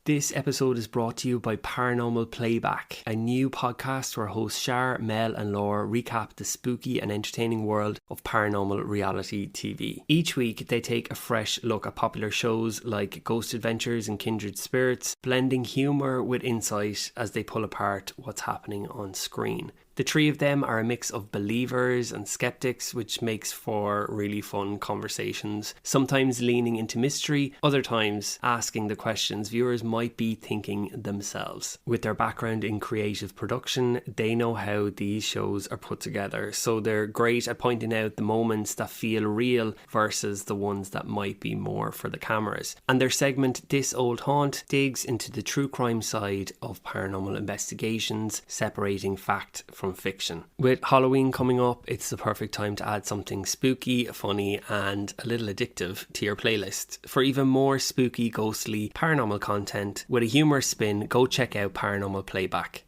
This episode is brought to you by Paranormal Playback, a new podcast where hosts Shar, Mel and Laura recap the spooky and entertaining world of paranormal reality TV. Each week they take a fresh look at popular shows like Ghost Adventures and Kindred Spirits, blending humour with insight as they pull apart what's happening on screen. The three of them are a mix of believers and skeptics, which makes for really fun conversations, sometimes leaning into mystery, other times asking the questions viewers might be thinking themselves. With their background in creative production, they know how these shows are put together, so they're great at pointing out the moments that feel real versus the ones that might be more for the cameras. And their segment, This Old Haunt, digs into the true crime side of paranormal investigations, separating fact from fiction. With Halloween coming up, it's the perfect time to add something spooky, funny and a little addictive to your playlist. For even more spooky, ghostly, paranormal content with a humorous spin, go check out Paranormal Playback.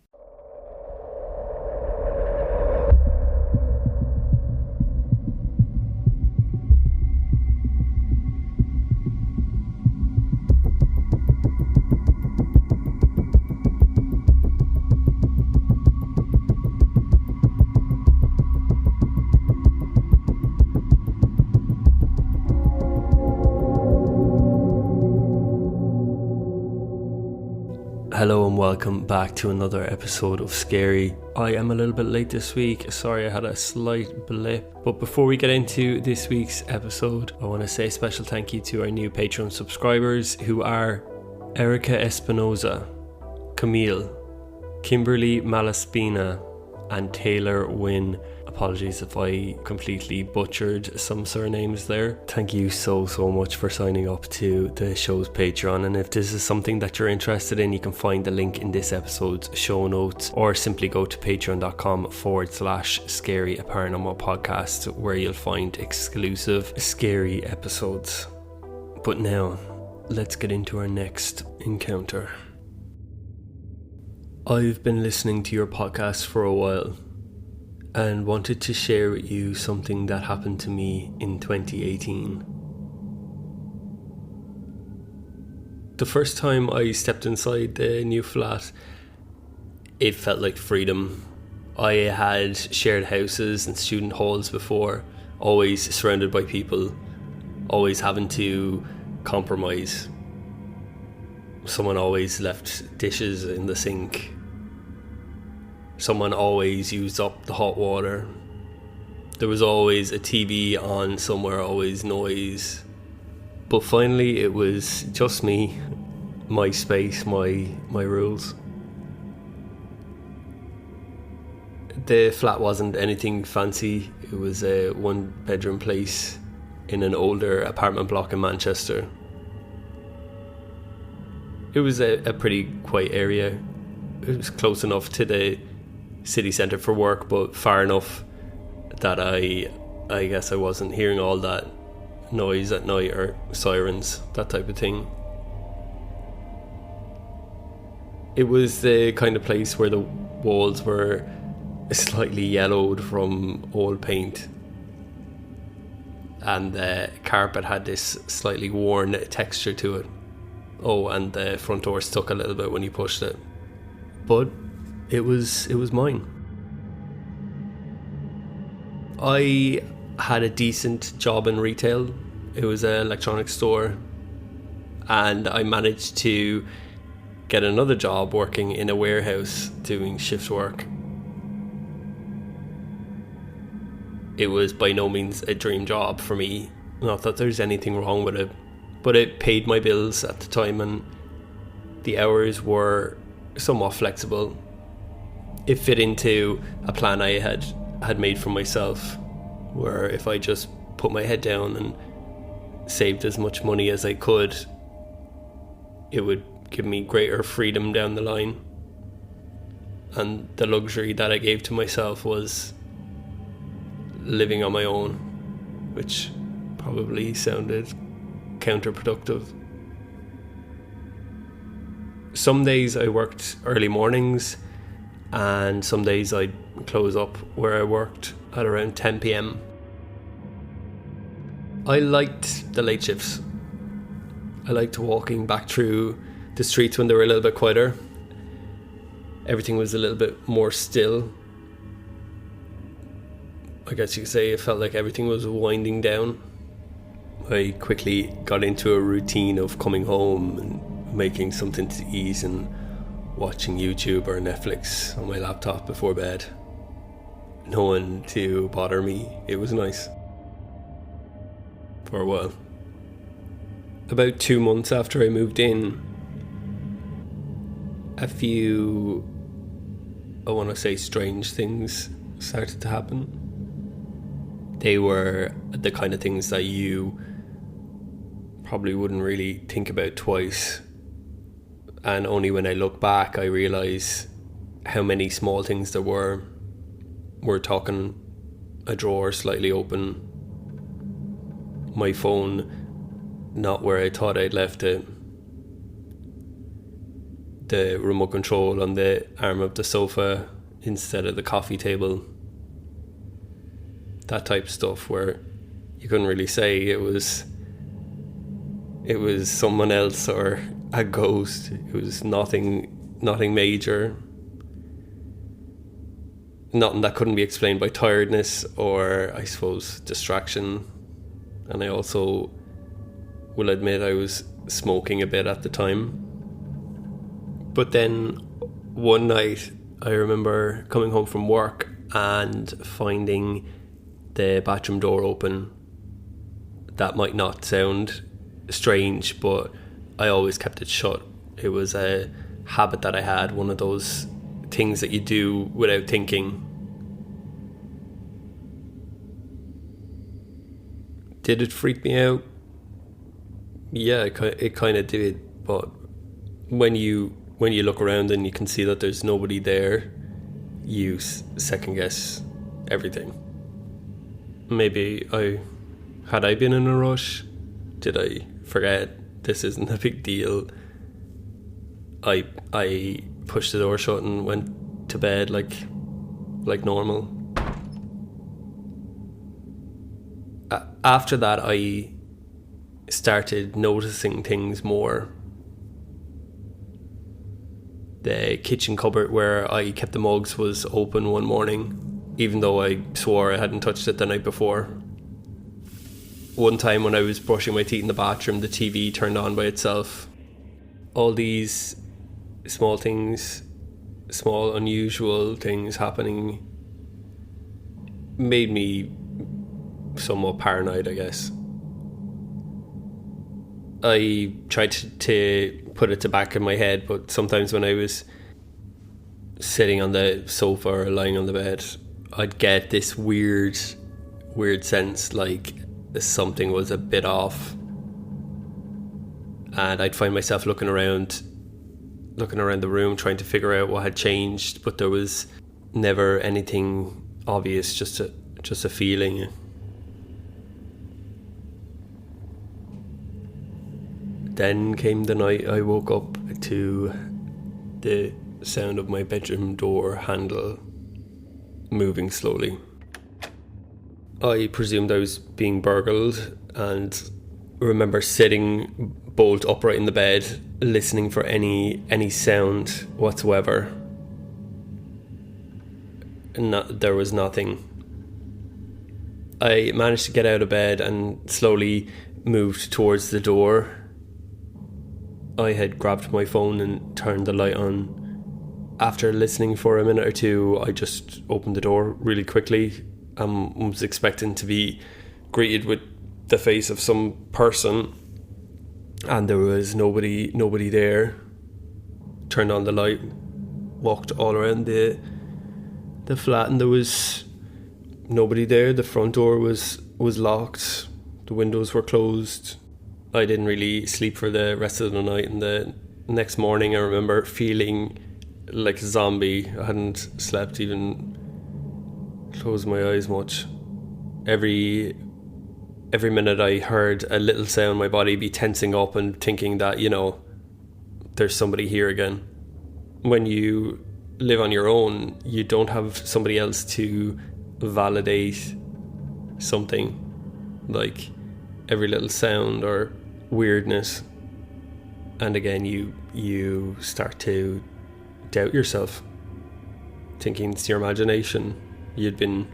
Hello and welcome back to another episode of Scary. I am a little bit late this week, sorry I had a slight blip, but before we get into this week's episode, I want to say a special thank you to our new Patreon subscribers who are Erica Espinoza, Camille, Kimberly Malaspina and Taylor Wynn. Apologies if I completely butchered some surnames there. Thank you so much for signing up to the show's Patreon, and if this is something that you're interested in, you can find the link in this episode's show notes or simply go to patreon.com/scaryaparanormalpodcast where you'll find exclusive scary episodes. But now, let's get into our next encounter. I've been listening to your podcast for a while and wanted to share with you something that happened to me in 2018. The first time I stepped inside the new flat, it felt like freedom. I had shared houses and student halls before, always surrounded by people, always having to compromise. Someone always left dishes in the sink. Someone always used up the hot water. There was always a TV on somewhere, always noise. But finally it was just me, my space, my rules. The flat wasn't anything fancy. It was a one-bedroom place in an older apartment block in Manchester. It was a pretty quiet area. It was close enough to the city centre for work, but far enough that I guess I wasn't hearing all that noise at night or sirens, that type of thing. It was the kind of place where the walls were slightly yellowed from old paint and the carpet had this slightly worn texture to it. Oh, and the front door stuck a little bit when you pushed it, but it was mine. I had a decent job in retail. It was an electronics store, and I managed to get another job working in a warehouse doing shift work. It was by no means a dream job for me. Not that there's anything wrong with it, but it paid my bills at the time and the hours were somewhat flexible. It fit into a plan I had made for myself, where if I just put my head down and saved as much money as I could, it would give me greater freedom down the line. And the luxury that I gave to myself was living on my own, which probably sounded counterproductive. Some days I worked early mornings, and some days I'd close up where I worked at around 10 p.m. I liked the late shifts. I liked walking back through the streets when they were a little bit quieter. Everything was a little bit more still. I guess you could say it felt like everything was winding down. I quickly got into a routine of coming home and making something to eat and watching YouTube or Netflix on my laptop before bed. No one to bother me. It was nice. For a while. About 2 months after I moved in, a few, I want to say, strange things started to happen. They were the kind of things that you probably wouldn't really think about twice. And only when I look back, I realise how many small things there were. We're talking a drawer slightly open, my phone not where I thought I'd left it, the remote control on the arm of the sofa instead of the coffee table. That type of stuff where you couldn't really say it was someone else or a ghost. It was nothing major. Nothing that couldn't be explained by tiredness or, I suppose, distraction. And I also will admit I was smoking a bit at the time. But then one night I remember coming home from work and finding the bathroom door open. That might not sound strange, but I always kept it shut. It was a habit that I had, one of those things that you do without thinking. Did it freak me out? Yeah, it kind of did. But when you look around and you can see that there's nobody there, you second guess everything. Maybe had I been in a rush? Did I forget this isn't a big deal? I pushed the door shut and went to bed like normal. After that, I started noticing things more. The kitchen cupboard where I kept the mugs was open one morning, even though I swore I hadn't touched it the night before. One time when I was brushing my teeth in the bathroom, the TV turned on by itself. All these small things, small unusual things happening made me somewhat paranoid, I guess. I tried to put it to back in my head, but sometimes when I was sitting on the sofa or lying on the bed, I'd get this weird sense like something was a bit off, and I'd find myself looking around the room trying to figure out what had changed, but there was never anything obvious, just a feeling. Then came the night I woke up to the sound of my bedroom door handle moving slowly. I presumed I was being burgled and remember sitting bolt upright in the bed, listening for any sound whatsoever. There was nothing. I managed to get out of bed and slowly moved towards the door. I had grabbed my phone and turned the light on. After listening for a minute or two, I just opened the door really quickly. Was expecting to be greeted with the face of some person, and there was nobody there. Turned on the light, walked all around the flat, and there was nobody there. The front door was locked. The windows were closed. I didn't really sleep for the rest of the night, and the next morning I remember feeling like a zombie. I hadn't slept, even closed my eyes much. Every minute I heard a little sound, my body be tensing up and thinking that, there's somebody here again. When you live on your own, you don't have somebody else to validate something like every little sound or weirdness. And again, you start to doubt yourself, thinking it's your imagination. You'd been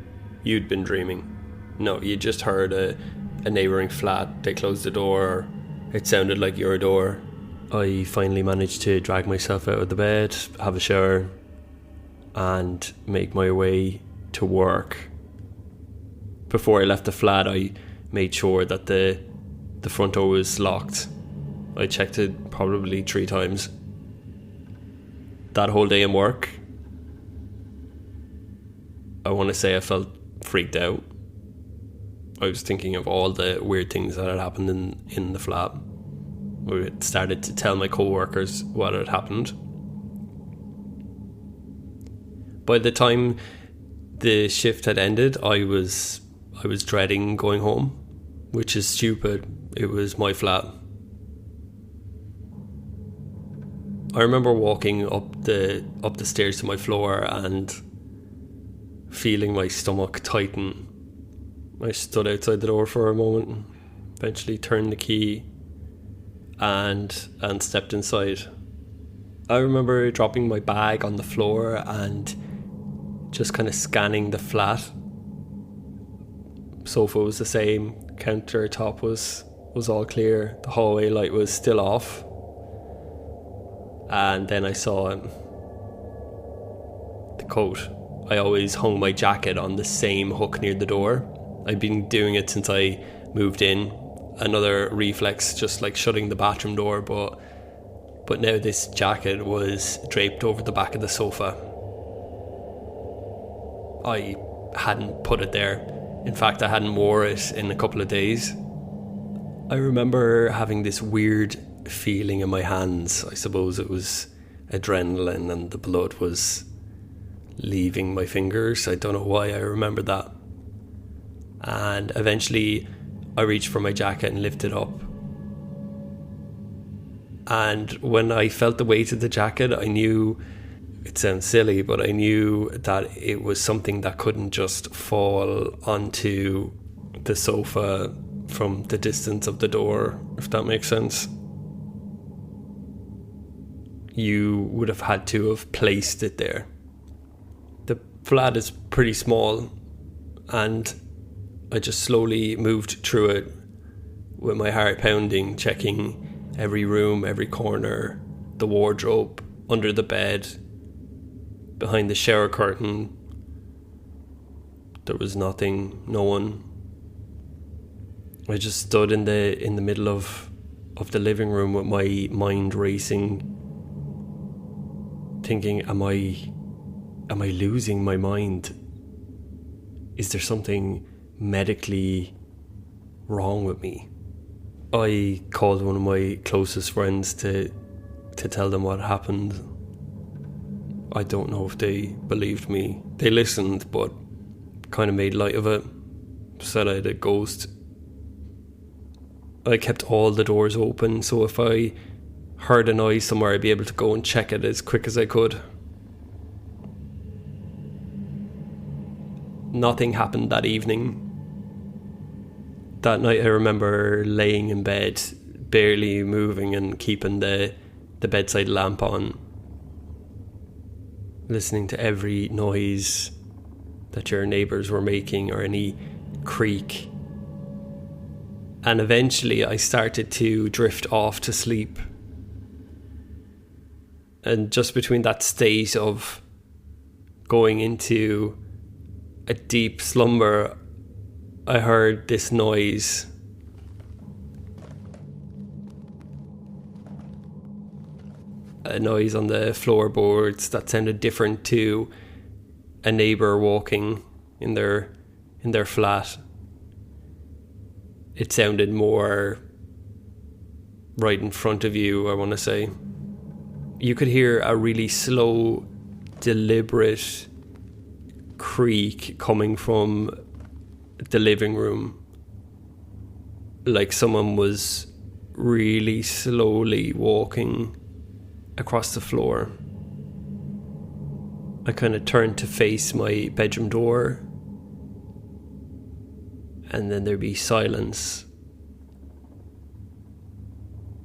dreaming. No, you just heard a neighbouring flat. They closed the door. It sounded like your door. I finally managed to drag myself out of the bed, have a shower, and make my way to work. Before I left the flat, I made sure that the front door was locked. I checked it probably 3 times. That whole day in work, I want to say I felt freaked out. I was thinking of all the weird things that had happened in the flat. I started to tell my co-workers what had happened. By the time the shift had ended, I was dreading going home, which is stupid. It was my flat. I remember walking up the stairs to my floor and feeling my stomach tighten. I stood outside the door for a moment, eventually turned the key and stepped inside. I remember dropping my bag on the floor and just kind of scanning the flat. Sofa was the same, countertop was all clear, the hallway light was still off. And then I saw the coat. I always hung my jacket on the same hook near the door. I'd been doing it since I moved in. Another reflex, just like shutting the bathroom door, but now this jacket was draped over the back of the sofa. I hadn't put it there. In fact, I hadn't wore it in a couple of days. I remember having this weird feeling in my hands. I suppose it was adrenaline and the blood was leaving my fingers. I don't know why I remember that. And eventually I reached for my jacket and lifted up. And when I felt the weight of the jacket, I knew, it sounds silly, but I knew that it was something that couldn't just fall onto the sofa from the distance of the door, if that makes sense. You would have had to have placed it there. The flat is pretty small, and I just slowly moved through it with my heart pounding, checking every room, every corner, the wardrobe, under the bed, behind the shower curtain. There was nothing, no one. I just stood in the middle of the living room with my mind racing, thinking, am I losing my mind? Is there something medically wrong with me? I called one of my closest friends to tell them what happened. I don't know if they believed me. They listened, but kind of made light of it. Said I had a ghost. I kept all the doors open, so if I heard a noise somewhere, I'd be able to go and check it as quick as I could. Nothing happened that evening. That night I remember laying in bed, barely moving and keeping the bedside lamp on, listening to every noise that your neighbours were making or any creak. And eventually I started to drift off to sleep. And just between that state of going into a deep slumber, I heard this noise. A noise on the floorboards that sounded different to a neighbour walking in their flat. It sounded more right in front of you, I want to say. You could hear a really slow, deliberate creak coming from the living room, like someone was really slowly walking across the floor. I kind of turned to face my bedroom door, and then there'd be silence.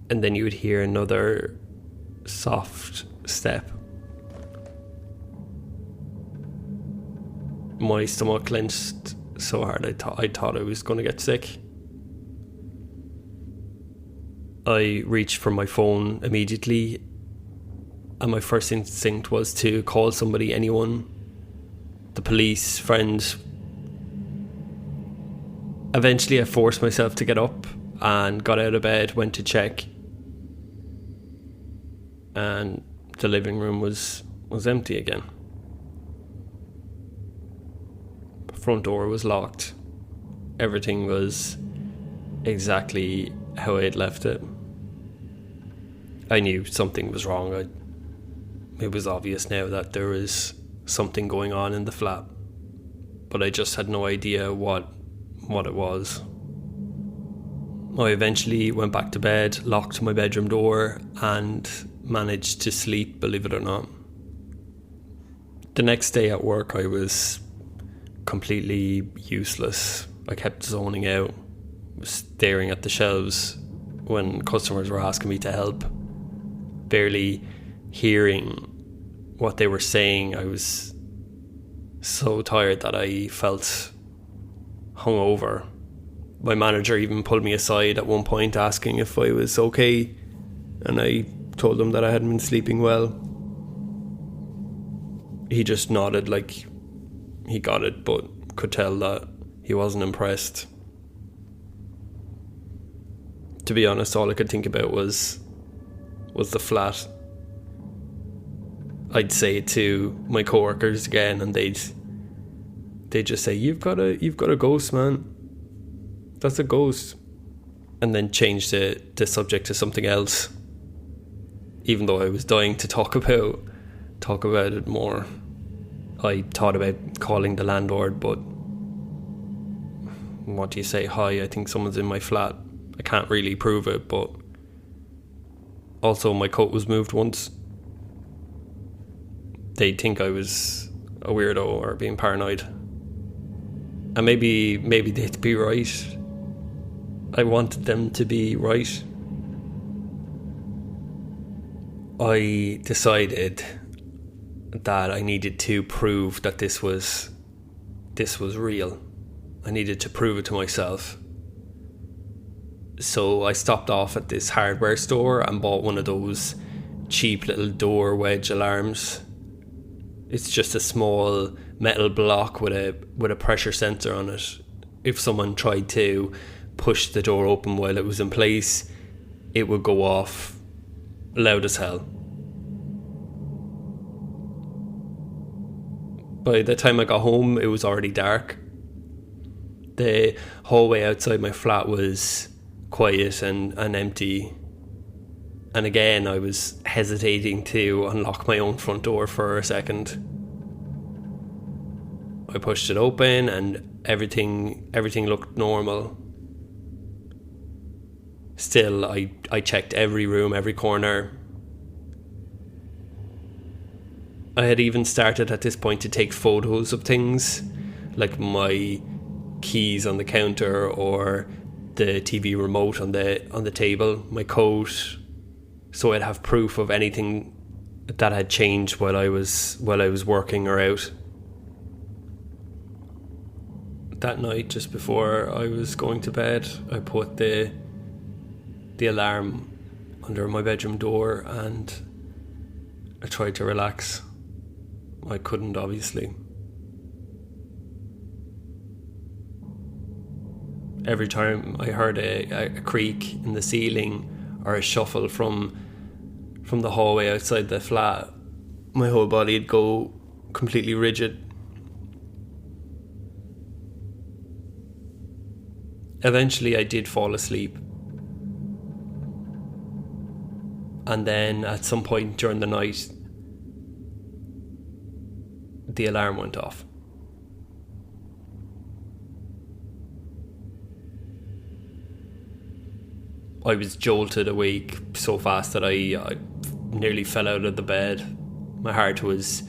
and then you would hear another soft step. My stomach clenched so hard I thought I was going to get sick. I reached for my phone immediately, and my first instinct was to call somebody, anyone, the police, friends. Eventually I forced myself to get up and got out of bed, went to check, and the living room was empty again. The front door was locked. Everything was exactly how I had left it. I knew something was wrong. It was obvious now that there was something going on in the flat, but I just had no idea what it was. I eventually went back to bed, locked my bedroom door, and managed to sleep, believe it or not. The next day at work I was completely useless. I kept zoning out, staring at the shelves when customers were asking me to help, barely hearing what they were saying. I was so tired that I felt hungover. My manager even pulled me aside at one point asking if I was okay, and I told him that I hadn't been sleeping well. He just nodded like he got it, but could tell that he wasn't impressed. To be honest, all I could think about was the flat. I'd say it to my coworkers again, and they'd just say, "You've got a ghost, man. That's a ghost," and then change the subject to something else. Even though I was dying to talk about it more, I thought about calling the landlord, but what do you say? "Hi, I think someone's in my flat." I can't really prove it, but also my coat was moved once. They'd think I was a weirdo or being paranoid. And maybe they'd be right. I wanted them to be right. I decided that I needed to prove that this was real. I needed to prove it to myself. So I stopped off at this hardware store and bought one of those cheap little door wedge alarms. It's just a small metal block with a pressure sensor on it. If someone tried to push the door open while it was in place, it would go off loud as hell. By the time I got home, it was already dark. The hallway outside my flat was quiet and empty. And again, I was hesitating to unlock my own front door for a second. I pushed it open and everything looked normal. Still, I checked every room, every corner. I had even started at this point to take photos of things, like my keys on the counter or the TV remote on the table, my coat, so I'd have proof of anything that had changed while I was working or out. That night, just before I was going to bed, I put the alarm under my bedroom door and I tried to relax. I couldn't, obviously. Every time I heard a creak in the ceiling or a shuffle from the hallway outside the flat, my whole body would go completely rigid. Eventually I did fall asleep, and then at some point during the night the alarm went off. I was jolted awake so fast that I nearly fell out of the bed. My heart was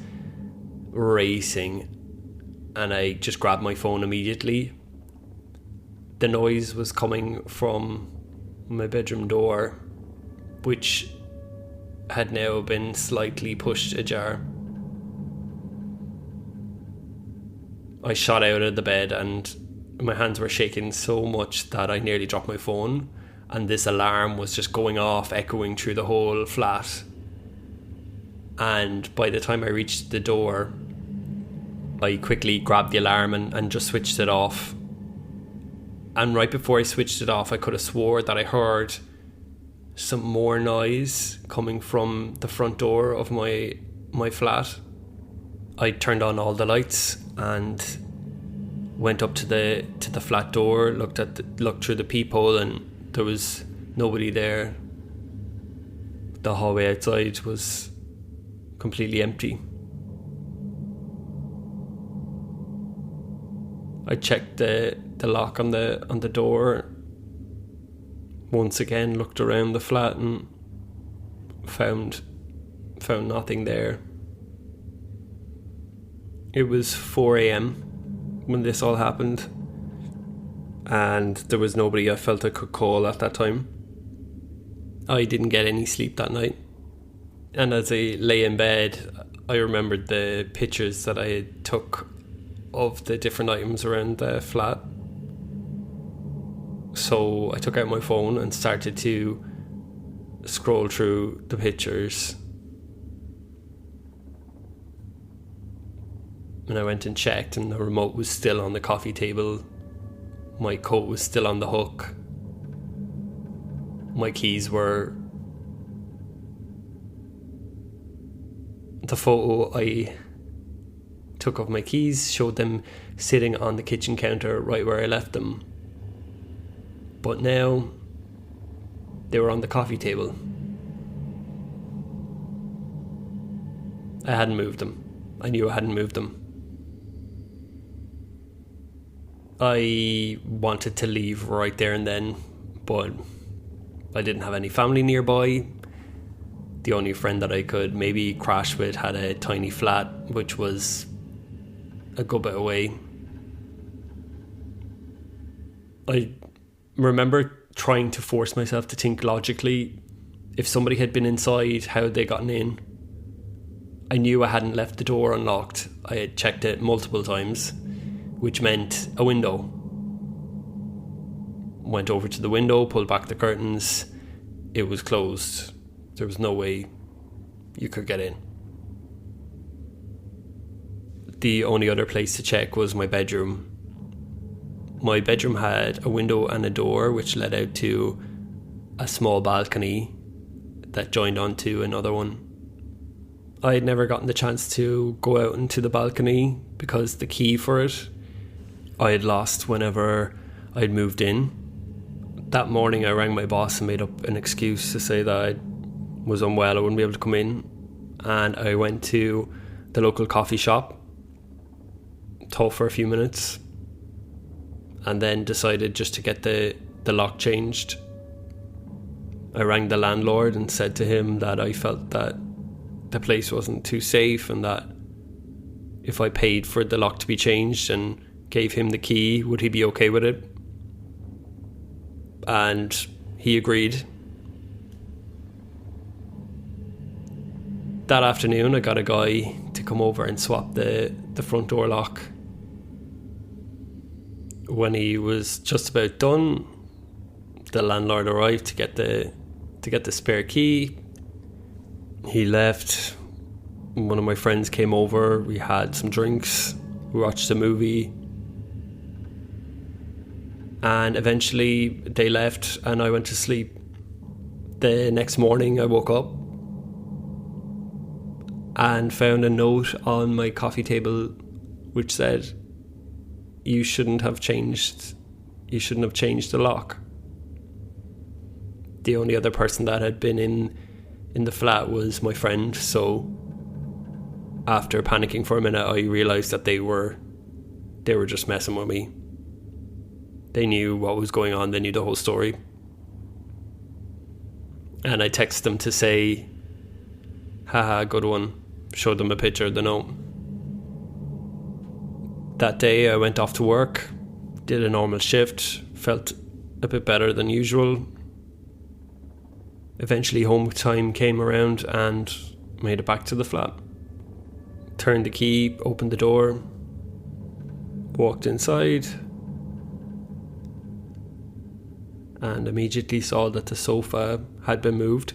racing and I just grabbed my phone immediately. The noise was coming from my bedroom door, which had now been slightly pushed ajar. I shot out of the bed and my hands were shaking so much that I nearly dropped my phone, and this alarm was just going off, echoing through the whole flat. And by the time I reached the door, I quickly grabbed the alarm and just switched it off. And right before I switched it off, I could have swore that I heard some more noise coming from the front door of my flat. I turned on all the lights and went up to the flat door, looked through the peephole, and there was nobody there. The hallway outside was completely empty. I checked the lock on the door once again, looked around the flat and found nothing there. It was 4 a.m. when this all happened, and there was nobody I felt I could call at that time. I didn't get any sleep that night, and as I lay in bed, I remembered the pictures that I took of the different items around the flat. So I took out my phone and started to scroll through the pictures. And I went and checked, and the remote was still on the coffee table. My coat was still on the hook. My keys were... The photo I took of my keys showed them sitting on the kitchen counter right where I left them. But now they were on the coffee table. I hadn't moved them. I knew I hadn't moved them. I wanted to leave right there and then, but I didn't have any family nearby. The only friend that I could maybe crash with had a tiny flat, which was a good bit away. I remember trying to force myself to think logically. If somebody had been inside, how had they gotten in? I knew I hadn't left the door unlocked. I had checked it multiple times, which meant a window. Went over to the window, pulled back the curtains. It was closed. There was no way you could get in. The only other place to check was my bedroom. My bedroom had a window and a door which led out to a small balcony that joined onto another one. I had never gotten the chance to go out into the balcony because the key for it I had lost whenever I'd moved in. That morning I rang my boss and made up an excuse to say that I was unwell, I wouldn't be able to come in, and I went to the local coffee shop, talked for a few minutes, and then decided just to get the lock changed. I rang the landlord and said to him that I felt that the place wasn't too safe and that if I paid for the lock to be changed and gave him the key, would he be okay with it? And he agreed. That afternoon I got a guy to come over and swap the front door lock. When he was just about done, the landlord arrived to get the spare key. He left. One of my friends came over. We had some drinks. We watched a movie. And eventually they left and I went to sleep. The next morning I woke up and found a note on my coffee table which said, you shouldn't have changed the lock. The only other person that had been in the flat was my friend, so after panicking for a minute I realised that they were just messing with me. They knew what was going on, they knew the whole story. And I texted them to say, haha, good one. Showed them a picture of the note. That day I went off to work, did a normal shift, felt a bit better than usual. Eventually home time came around and made it back to the flat. Turned the key, opened the door, walked inside, and immediately saw that the sofa had been moved.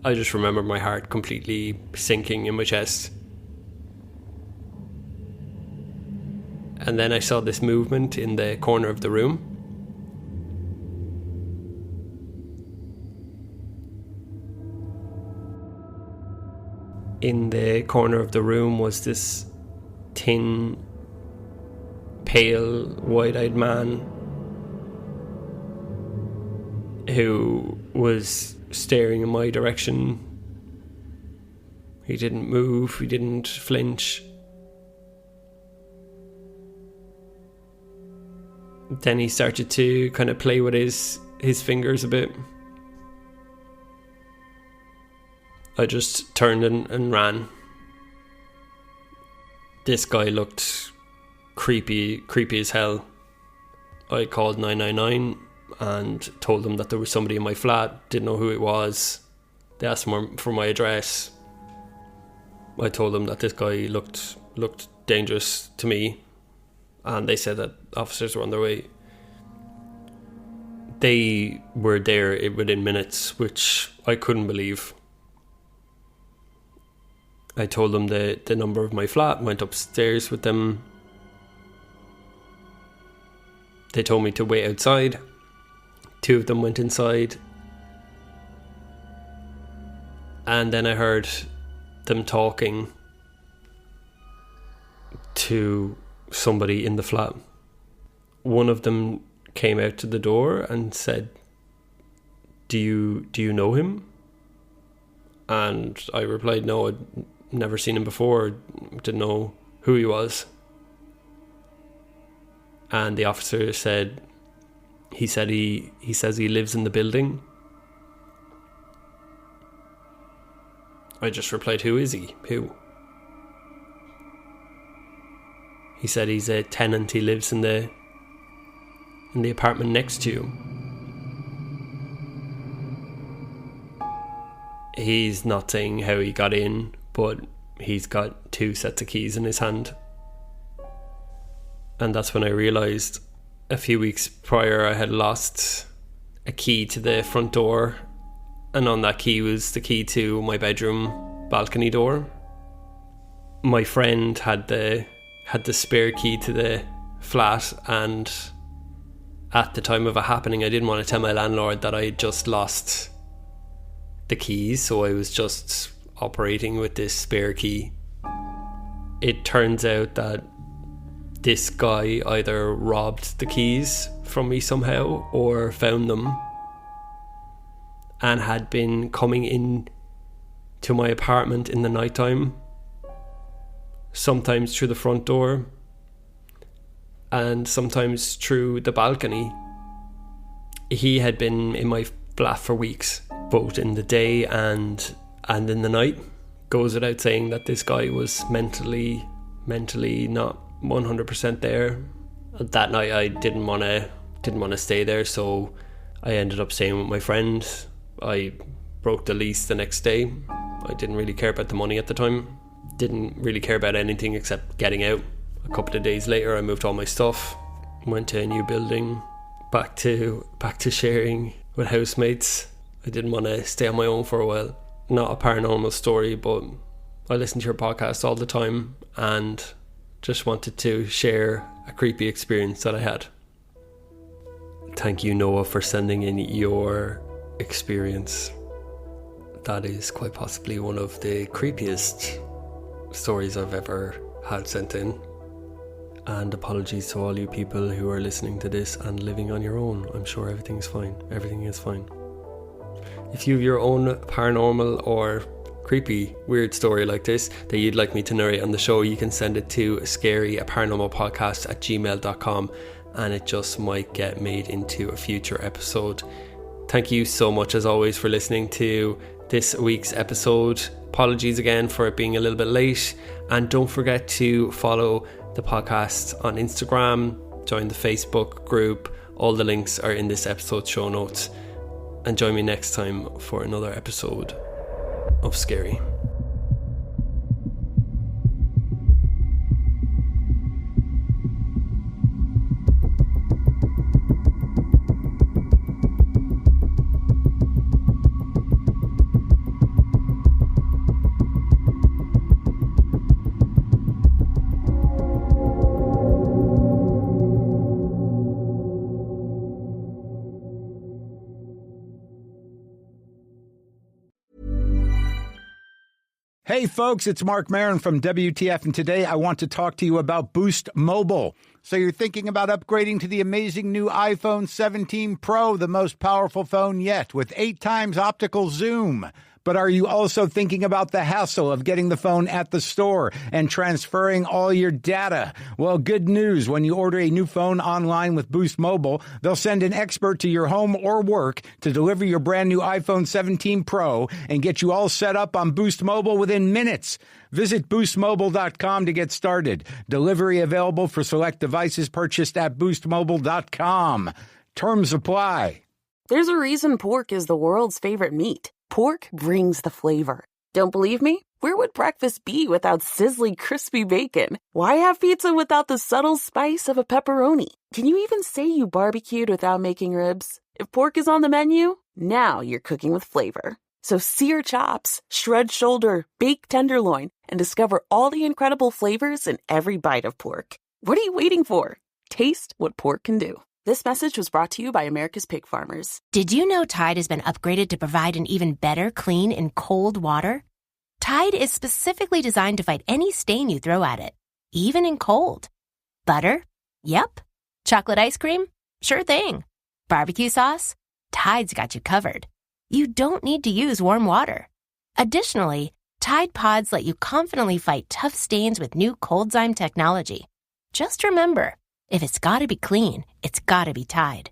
I just remember my heart completely sinking in my chest. And then I saw this movement in the corner of the room. In the corner of the room was this thin, pale, wide-eyed man who was staring in my direction. He didn't move, he didn't flinch. Then he started to kind of play with his fingers a bit. I just turned and ran. This guy looked creepy as hell. I called 999 and told them that there was somebody in my flat. Didn't know who it was. They asked for my address. I told them that this guy looked dangerous to me, and they said that officers were on their way. They were there within minutes, which I couldn't believe. I told them the number of my flat, went upstairs with them. They told me to wait outside. 2 of them went inside. And then I heard them talking to somebody in the flat. One of them came out to the door and said, do you know him? And I replied, no, I'd never seen him before, didn't know who he was. And the officer said, he says he lives in the building. I just replied, who is he? Who? He said he's a tenant, he lives in the apartment next to you. He's not saying how he got in, but he's got 2 sets of keys in his hand. And that's when I realised a few weeks prior I had lost a key to the front door, and on that key was the key to my bedroom balcony door. My friend had the spare key to the flat, and at the time of it happening I didn't want to tell my landlord that I had just lost the keys, so I was just operating with this spare key. It turns out that this guy either robbed the keys from me somehow or found them and had been coming in to my apartment in the nighttime, sometimes through the front door and sometimes through the balcony. He had been in my flat for weeks, both in the day and in the night. Goes without saying that this guy was mentally not 100% there. That night I didn't want to stay there, so I ended up staying with my friend. I broke the lease the next day. I didn't really care about the money at the time. Didn't really care about anything except getting out. A couple of days later I moved all my stuff, went to a new building, back to sharing with housemates. I didn't want to stay on my own for a while. Not a paranormal story, but I listen to your podcast all the time and just wanted to share a creepy experience that I had. Thank you, Noah, for sending in your experience. That is quite possibly one of the creepiest stories I've ever had sent in. And apologies to all you people who are listening to this and living on your own. I'm sure everything's fine. Everything is fine. If you have your own paranormal or creepy, weird story like this that you'd like me to narrate on the show, you can send it to scaryaparanormalpodcast at gmail.com, and it just might get made into a future episode. Thank you so much as always for listening to this week's episode. Apologies again for it being a little bit late, and don't forget to follow the podcast on Instagram, join the Facebook group, All the links are in this episode's show notes. And join me next time for another episode of Scary. Hey folks, it's Mark Maron from WTF, and today I want to talk to you about Boost Mobile. So you're thinking about upgrading to the amazing new iPhone 17 Pro, the most powerful phone yet, with 8 times optical zoom. But are you also thinking about the hassle of getting the phone at the store and transferring all your data? Well, good news. When you order a new phone online with Boost Mobile, they'll send an expert to your home or work to deliver your brand new iPhone 17 Pro and get you all set up on Boost Mobile within minutes. Visit boostmobile.com to get started. Delivery available for select devices purchased at boostmobile.com. Terms apply. There's a reason pork is the world's favorite meat. Pork brings the flavor. Don't believe me? Where would breakfast be without sizzling, crispy bacon? Why have pizza without the subtle spice of a pepperoni? Can you even say you barbecued without making ribs? If pork is on the menu, now you're cooking with flavor. So sear chops, shred shoulder, bake tenderloin, and discover all the incredible flavors in every bite of pork. What are you waiting for? Taste what pork can do. This message was brought to you by America's Pig Farmers. Did you know Tide has been upgraded to provide an even better clean in cold water? Tide is specifically designed to fight any stain you throw at it, even in cold. Butter? Yep. Chocolate ice cream? Sure thing. Barbecue sauce? Tide's got you covered. You don't need to use warm water. Additionally, Tide Pods let you confidently fight tough stains with new Coldzyme technology. Just remember, if it's gotta be clean, it's gotta be Tide.